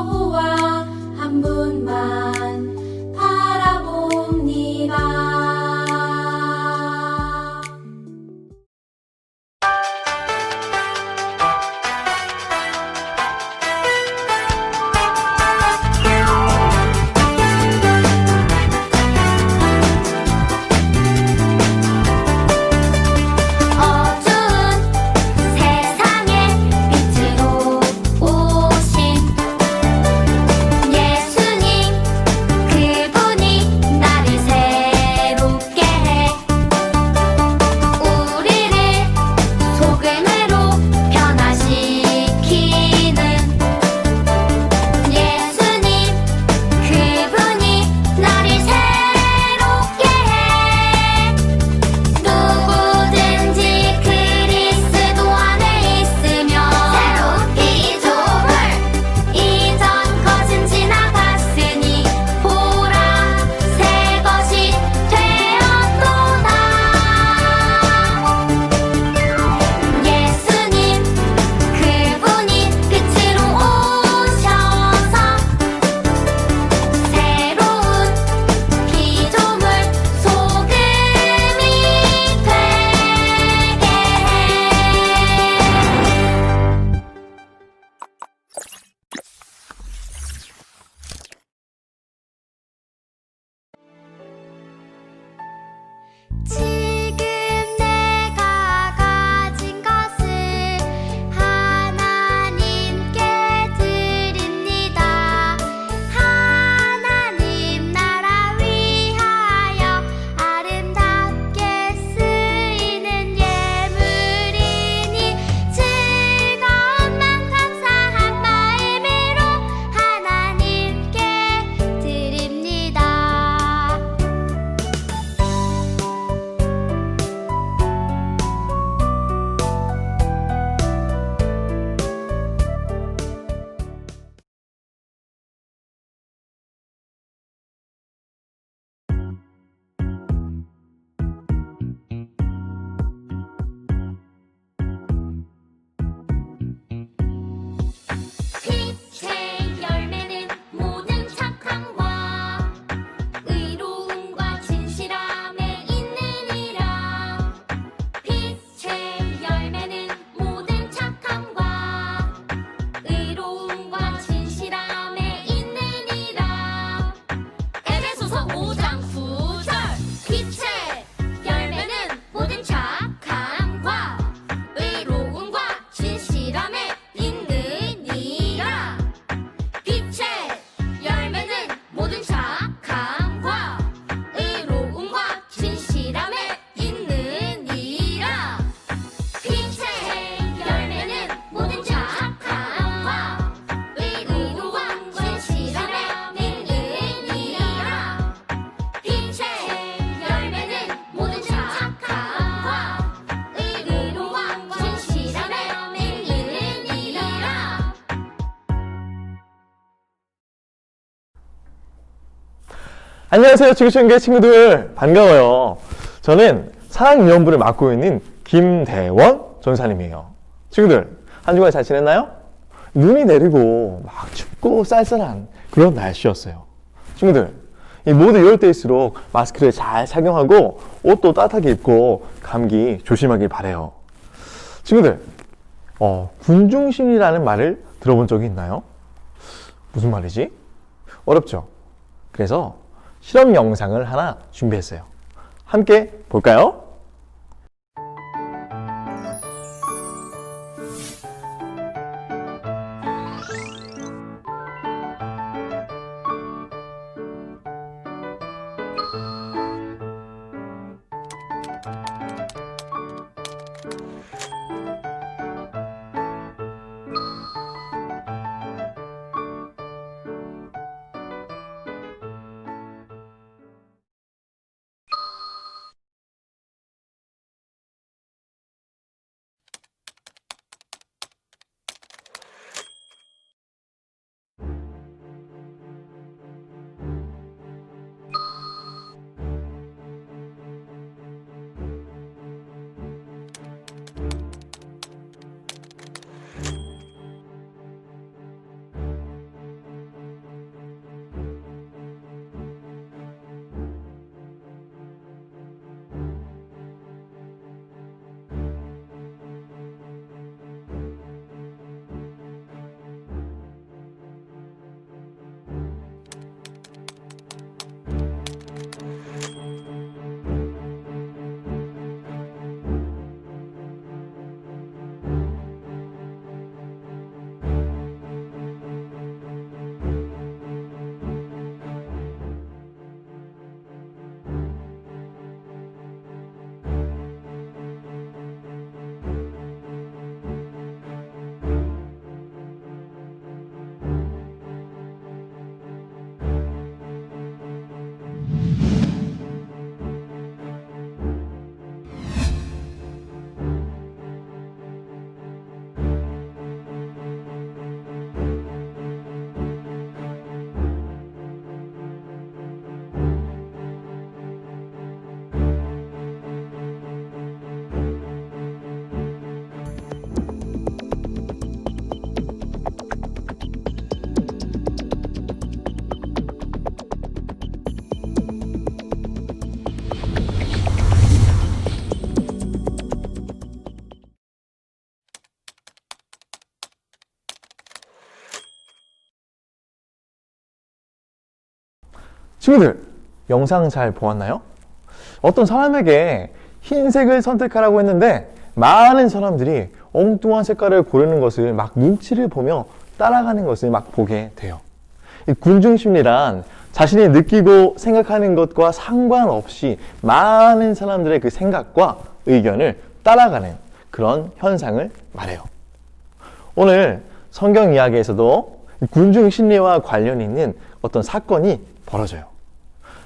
여호와 한 분만 바라봅니다. 지금 내가 가진 것을 하나님께 드립니다. 하나님 나라 위하여 아름답게 쓰이는 예물이니 즐거움만 감사한 마음으로 하나님께 드립니다. 빛의 열매는 모든 착함과 의로움과 진실함에 있느니라. 빛의 열매는 모든 착함과 의로움과 진실함에 있느니라. 에베소서 5장 9절. 빛의 열매는 모든 착함과 의로움과 진실함에 있느니라. 빛의 열매는 모든 착함과 의로움과 진실함에 있느니라. 빛의 열매는 모든 착함과 의로움과 진실함에 있느니라. 빛의 열매는 모든 착함과 의로움과 진실함에 있느니라. 안녕하세요, 지구촌교회 친구들. 반가워요. 저는 사랑위원부를 맡고 있는 김대원 전사님이에요. 친구들, 한 주간 잘 지냈나요? 눈이 내리고 막 춥고 쌀쌀한 그런 날씨였어요. 친구들, 이 모두 이럴 때일수록 마스크를 잘 착용하고 옷도 따뜻하게 입고 감기 조심하길 바래요. 친구들, 군중심리라는 말을 들어본 적이 있나요? 무슨 말이지? 어렵죠? 그래서 실험 영상을 하나 준비했어요. 함께 볼까요? 친구들, 영상 잘 보았나요? 어떤 사람에게 흰색을 선택하라고 했는데 많은 사람들이 엉뚱한 색깔을 고르는 것을 막 눈치를 보며 따라가는 것을 막 보게 돼요. 이 군중심리란 자신이 느끼고 생각하는 것과 상관없이 많은 사람들의 그 생각과 의견을 따라가는 그런 현상을 말해요. 오늘 성경 이야기에서도 군중심리와 관련이 있는 어떤 사건이 벌어져요.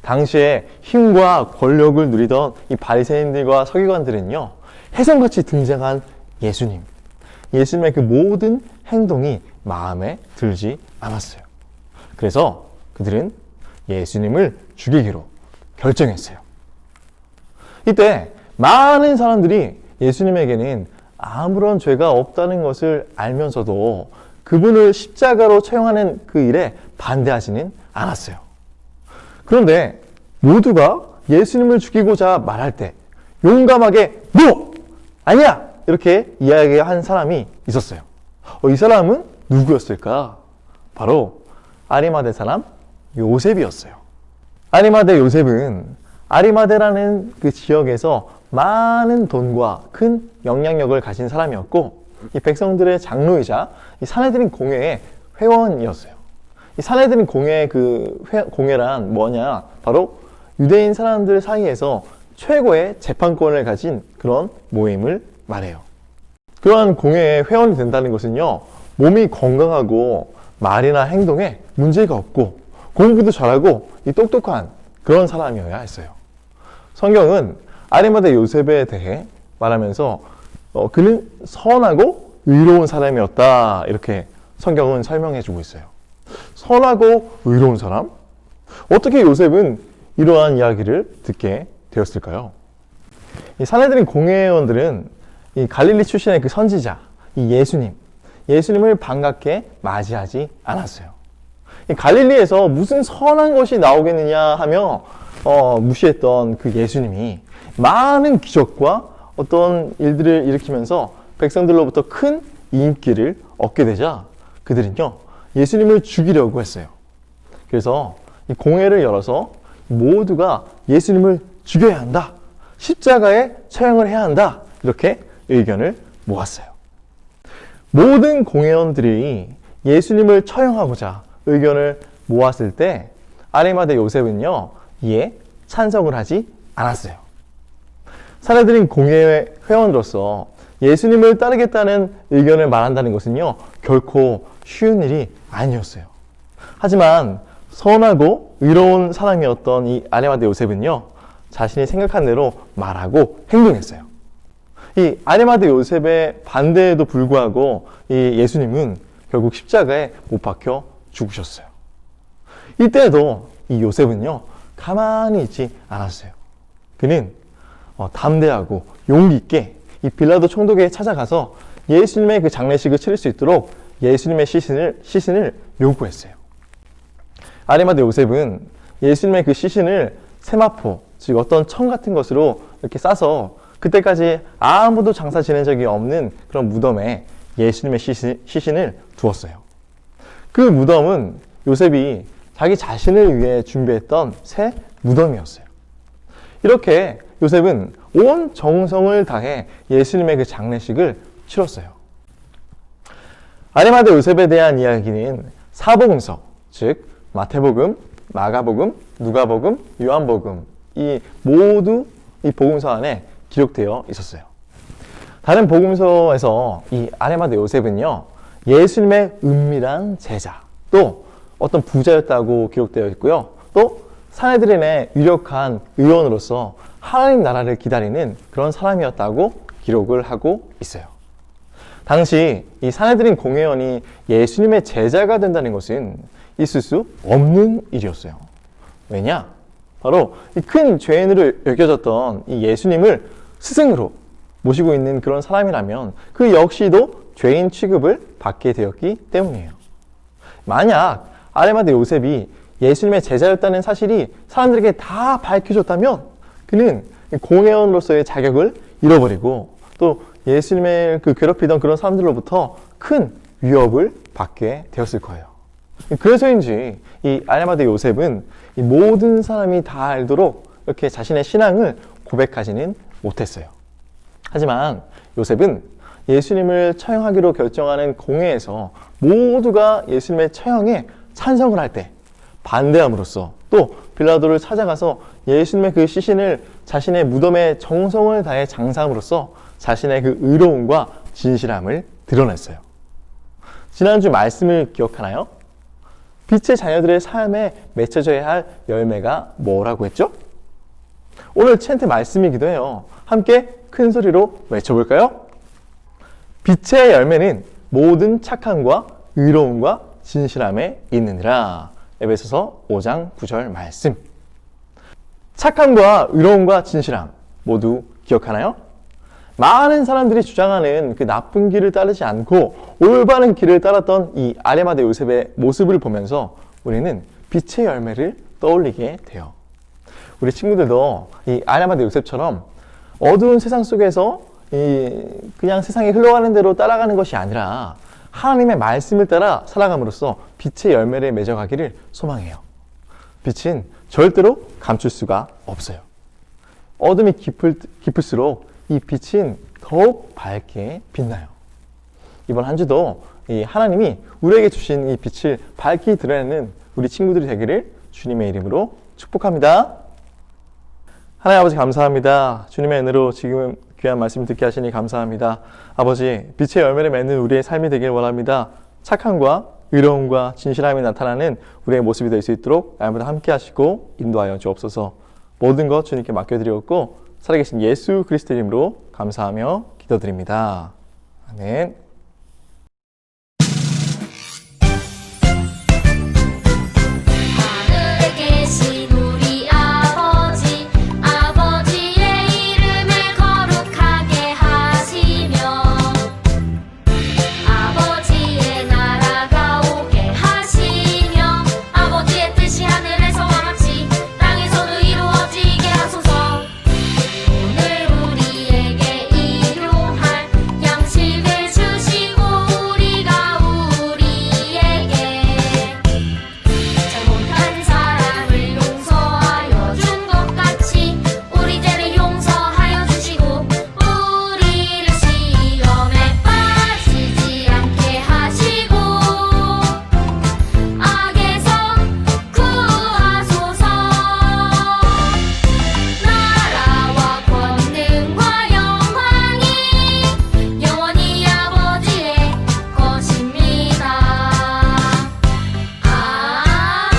당시에 힘과 권력을 누리던 이 바리새인들과 서기관들은요, 혜성같이 등장한 예수님의 그 모든 행동이 마음에 들지 않았어요. 그래서 그들은 예수님을 죽이기로 결정했어요. 이때 많은 사람들이 예수님에게는 아무런 죄가 없다는 것을 알면서도 그분을 십자가로 처형하는 그 일에 반대하지는 않았어요. 그런데 모두가 예수님을 죽이고자 말할 때 용감하게 "No! 아니야!" 이렇게 이야기한 사람이 있었어요. 이 사람은 누구였을까? 바로 아리마대 사람 요셉이었어요. 아리마대 요셉은 아리마대라는 그 지역에서 많은 돈과 큰 영향력을 가진 사람이었고, 이 백성들의 장로이자 이 사내들인 공회의 회원이었어요. 이 사내들인 공회의 공회란 뭐냐? 바로 유대인 사람들 사이에서 최고의 재판권을 가진 그런 모임을 말해요. 그러한 공회의 회원이 된다는 것은요, 몸이 건강하고 말이나 행동에 문제가 없고 공부도 잘하고 이 똑똑한 그런 사람이어야 했어요. 성경은 아리마대 요셉에 대해 말하면서 그는 선하고 의로운 사람이었다, 이렇게 성경은 설명해 주고 있어요. 선하고 의로운 사람? 어떻게 요셉은 이러한 이야기를 듣게 되었을까요? 이 사내들인 공회원들은 이 갈릴리 출신의 그 선지자, 이 예수님을 반갑게 맞이하지 않았어요. 이 갈릴리에서 무슨 선한 것이 나오겠느냐 하며 무시했던 그 예수님이 많은 기적과 어떤 일들을 일으키면서 백성들로부터 큰 인기를 얻게 되자 그들은요, 예수님을 죽이려고 했어요. 그래서 이 공회를 열어서 모두가 예수님을 죽여야 한다, 십자가에 처형을 해야 한다, 이렇게 의견을 모았어요. 모든 공회원들이 예수님을 처형하고자 의견을 모았을 때 아리마대 요셉은요, 이에 찬성을 하지 않았어요. 사내들인 공회의 회원으로서 예수님을 따르겠다는 의견을 말한다는 것은요, 결코 쉬운 일이 아니었어요. 하지만 선하고 의로운 사람이었던 이 아리마대 요셉은요, 자신이 생각한 대로 말하고 행동했어요. 이 아리마대 요셉의 반대에도 불구하고 이 예수님은 결국 십자가에 못 박혀 죽으셨어요. 이때에도 이 요셉은요, 가만히 있지 않았어요. 그는 담대하고 용기 있게 이 빌라도 총독에 찾아가서 예수님의 그 장례식을 치를 수 있도록 예수님의 시신을 요구했어요. 아리마대 요셉은 예수님의 그 시신을 세마포, 즉 어떤 청 같은 것으로 이렇게 싸서 그때까지 아무도 장사 지낸 적이 없는 그런 무덤에 예수님의 시신을 두었어요. 그 무덤은 요셉이 자기 자신을 위해 준비했던 새 무덤이었어요. 이렇게 요셉은 온 정성을 다해 예수님의 그 장례식을 치렀어요. 아리마대 요셉에 대한 이야기는 사복음서, 즉 마태복음, 마가복음, 누가복음, 요한복음, 이 모두 이 복음서 안에 기록되어 있었어요. 다른 복음서에서 이 아리마대 요셉은요, 예수님의 은밀한 제자, 또 어떤 부자였다고 기록되어 있고요. 또 사내들인의 유력한 의원으로서 하나님 나라를 기다리는 그런 사람이었다고 기록을 하고 있어요. 당시 이 사내들인 공회원이 예수님의 제자가 된다는 것은 있을 수 없는 일이었어요. 왜냐? 바로 이 큰 죄인으로 여겨졌던 이 예수님을 스승으로 모시고 있는 그런 사람이라면 그 역시도 죄인 취급을 받게 되었기 때문이에요. 만약 아리마대 요셉이 예수님의 제자였다는 사실이 사람들에게 다 밝혀졌다면 그는 공회원으로서의 자격을 잃어버리고 또 예수님을 괴롭히던 그런 사람들로부터 큰 위협을 받게 되었을 거예요. 그래서인지 이 아리마대 요셉은 이 모든 사람이 다 알도록 이렇게 자신의 신앙을 고백하지는 못했어요. 하지만 요셉은 예수님을 처형하기로 결정하는 공회에서 모두가 예수님의 처형에 찬성을 할 때 반대함으로써 또 빌라도를 찾아가서 예수님의 그 시신을 자신의 무덤에 정성을 다해 장사함으로써 자신의 그 의로움과 진실함을 드러냈어요. 지난주 말씀을 기억하나요? 빛의 자녀들의 삶에 맺혀져야 할 열매가 뭐라고 했죠? 오늘 챈트 말씀이기도 해요. 함께 큰 소리로 외쳐볼까요? 빛의 열매는 모든 착함과 의로움과 진실함에 있느니라. 에베소서 5장 9절 말씀. 착함과 의로움과 진실함 모두 기억하나요? 많은 사람들이 주장하는 그 나쁜 길을 따르지 않고 올바른 길을 따랐던 이 아리마대 요셉의 모습을 보면서 우리는 빛의 열매를 떠올리게 돼요. 우리 친구들도 이 아리마대 요셉처럼 어두운 세상 속에서 그냥 세상이 흘러가는 대로 따라가는 것이 아니라 하나님의 말씀을 따라 살아감으로써 빛의 열매를 맺어가기를 소망해요. 빛은 절대로 감출 수가 없어요. 어둠이 깊을수록 이 빛은 더욱 밝게 빛나요. 이번 한 주도 이 하나님이 우리에게 주신 이 빛을 밝히 드러내는 우리 친구들이 되기를 주님의 이름으로 축복합니다. 하나님 아버지 감사합니다. 주님의 은혜로 지금 귀한 말씀 듣게 하시니 감사합니다. 아버지, 빛의 열매를 맺는 우리의 삶이 되길 원합니다. 착함과 의로움과 진실함이 나타나는 우리의 모습이 될 수 있도록 날마다 함께 하시고 인도하여 주옵소서. 모든 것 주님께 맡겨드리었고 살아계신 예수 그리스도 이름으로 감사하며 기도드립니다. 아멘. 하늘에 계신 우리 아버지, 아버지의 이름을 거룩하게 하시며 아버지의 나라가 오게 하시며 아버지의 뜻이 하늘에서와 같이 땅에서도 이루어지게 하소서. 오늘 우리에게 일용할 양식을 주시고 우리가 우리에게 잘못한 사람을 용서하여 준 것 같이 우리 죄를 용서하여 주시고 우리를 시험에 빠지지 않게 하시고 악에서 구하소서. 나라와 권능과 영광이 영원히 아버지의 것입니다. 아멘.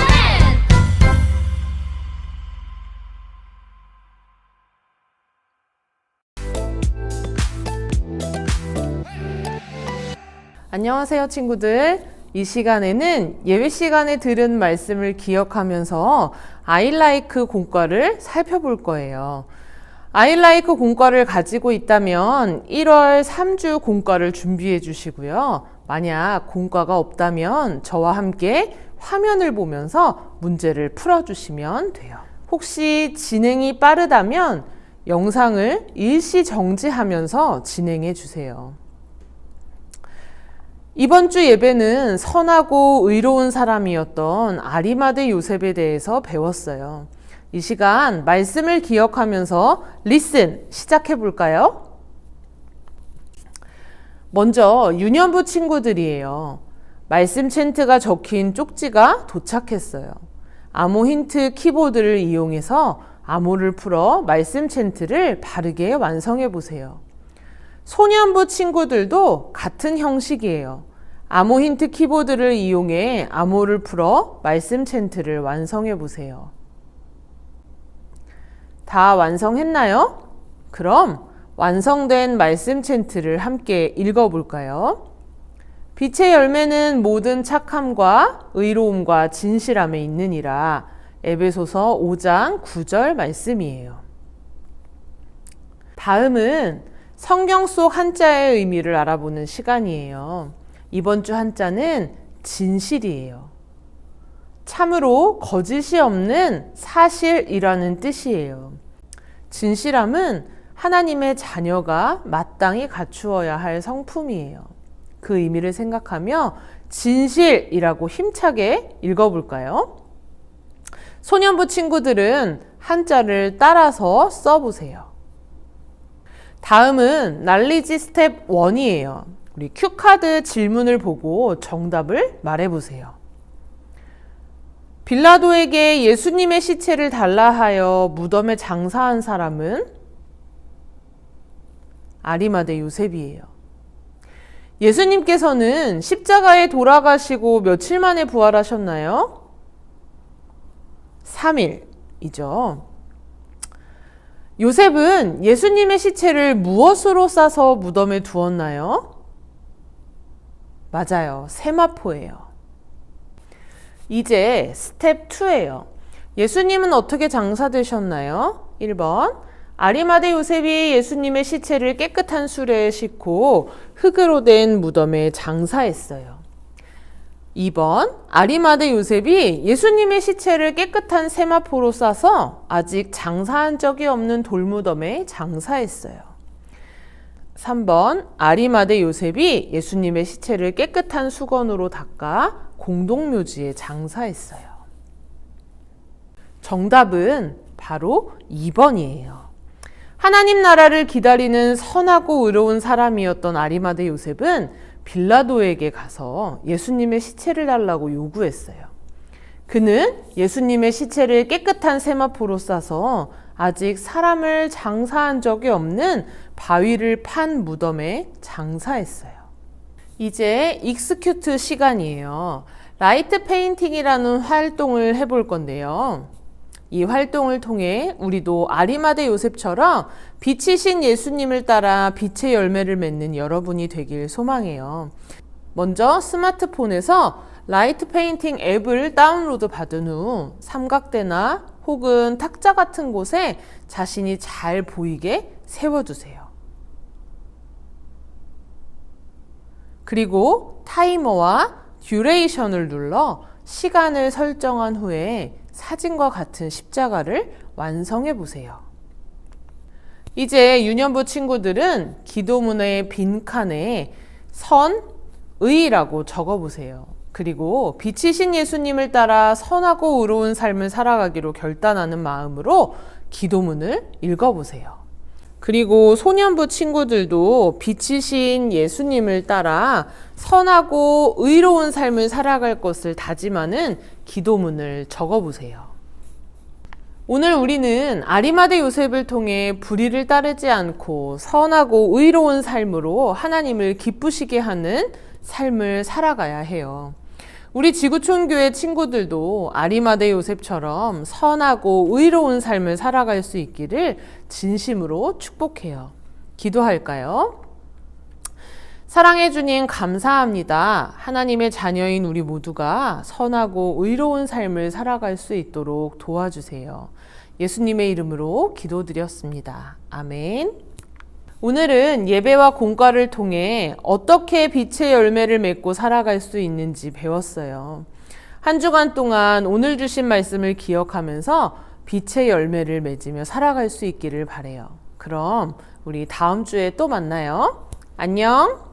안녕하세요, 친구들. 이 시간에는 예배 시간에 들은 말씀을 기억하면서 아이라이크 공과를 살펴볼 거예요. 아이라이크 공과를 가지고 있다면 1월 3주 공과를 준비해 주시고요. 만약 공과가 없다면 저와 함께 화면을 보면서 문제를 풀어주시면 돼요. 혹시 진행이 빠르다면 영상을 일시 정지하면서 진행해 주세요. 이번 주 예배는 선하고 의로운 사람이었던 아리마대 요셉에 대해서 배웠어요. 이 시간 말씀을 기억하면서 리슨 시작해 볼까요? 먼저 유년부 친구들이에요. 말씀 챈트가 적힌 쪽지가 도착했어요. 암호 힌트 키보드를 이용해서 암호를 풀어 말씀 챈트를 바르게 완성해 보세요. 소년부 친구들도 같은 형식이에요. 암호 힌트 키보드를 이용해 암호를 풀어 말씀 챈트를 완성해 보세요. 다 완성했나요? 그럼 완성된 말씀 챈트를 함께 읽어볼까요? 빛의 열매는 모든 착함과 의로움과 진실함에 있느니라. 에베소서 5장 9절 말씀이에요. 다음은 성경 속 한자의 의미를 알아보는 시간이에요. 이번 주 한자는 진실이에요. 참으로 거짓이 없는 사실이라는 뜻이에요. 진실함은 하나님의 자녀가 마땅히 갖추어야 할 성품이에요. 그 의미를 생각하며 진실이라고 힘차게 읽어볼까요? 소년부 친구들은 한자를 따라서 써보세요. 다음은 난리지 스텝 1이에요. 우리 큐카드 질문을 보고 정답을 말해보세요. 빌라도에게 예수님의 시체를 달라 하여 무덤에 장사한 사람은 아리마대 요셉이에요. 예수님께서는 십자가에 돌아가시고 며칠 만에 부활하셨나요? 3일이죠. 요셉은 예수님의 시체를 무엇으로 싸서 무덤에 두었나요? 맞아요. 세마포예요. 이제 스텝 2예요. 예수님은 어떻게 장사되셨나요? 1번, 아리마대 요셉이 예수님의 시체를 깨끗한 수레에 싣고 흙으로 된 무덤에 장사했어요. 2번, 아리마대 요셉이 예수님의 시체를 깨끗한 세마포로 싸서 아직 장사한 적이 없는 돌무덤에 장사했어요. 3번, 아리마대 요셉이 예수님의 시체를 깨끗한 수건으로 닦아 공동묘지에 장사했어요. 정답은 바로 2번이에요. 하나님 나라를 기다리는 선하고 의로운 사람이었던 아리마대 요셉은 빌라도에게 가서 예수님의 시체를 달라고 요구했어요. 그는 예수님의 시체를 깨끗한 세마포로 싸서 아직 사람을 장사한 적이 없는 바위를 판 무덤에 장사했어요. 이제 익스큐트 시간이에요. 라이트 페인팅이라는 활동을 해볼 건데요. 이 활동을 통해 우리도 아리마대 요셉처럼 빛이신 예수님을 따라 빛의 열매를 맺는 여러분이 되길 소망해요. 먼저 스마트폰에서 라이트 페인팅 앱을 다운로드 받은 후 삼각대나 혹은 탁자 같은 곳에 자신이 잘 보이게 세워두세요. 그리고 타이머와 듀레이션을 눌러 시간을 설정한 후에 사진과 같은 십자가를 완성해 보세요. 이제 유년부 친구들은 기도문의 빈칸에 선의라고 적어보세요. 그리고 빛이신 예수님을 따라 선하고 의로운 삶을 살아가기로 결단하는 마음으로 기도문을 읽어보세요. 그리고 소년부 친구들도 빛이신 예수님을 따라 선하고 의로운 삶을 살아갈 것을 다짐하는 기도문을 적어보세요. 오늘 우리는 아리마대 요셉을 통해 불의를 따르지 않고 선하고 의로운 삶으로 하나님을 기쁘시게 하는 삶을 살아가야 해요. 우리 지구촌교회 친구들도 아리마대 요셉처럼 선하고 의로운 삶을 살아갈 수 있기를 진심으로 축복해요. 기도할까요? 사랑해 주님 감사합니다. 하나님의 자녀인 우리 모두가 선하고 의로운 삶을 살아갈 수 있도록 도와주세요. 예수님의 이름으로 기도드렸습니다. 아멘. 오늘은 예배와 공과를 통해 어떻게 빛의 열매를 맺고 살아갈 수 있는지 배웠어요. 한 주간 동안 오늘 주신 말씀을 기억하면서 빛의 열매를 맺으며 살아갈 수 있기를 바라요. 그럼 우리 다음 주에 또 만나요. 안녕.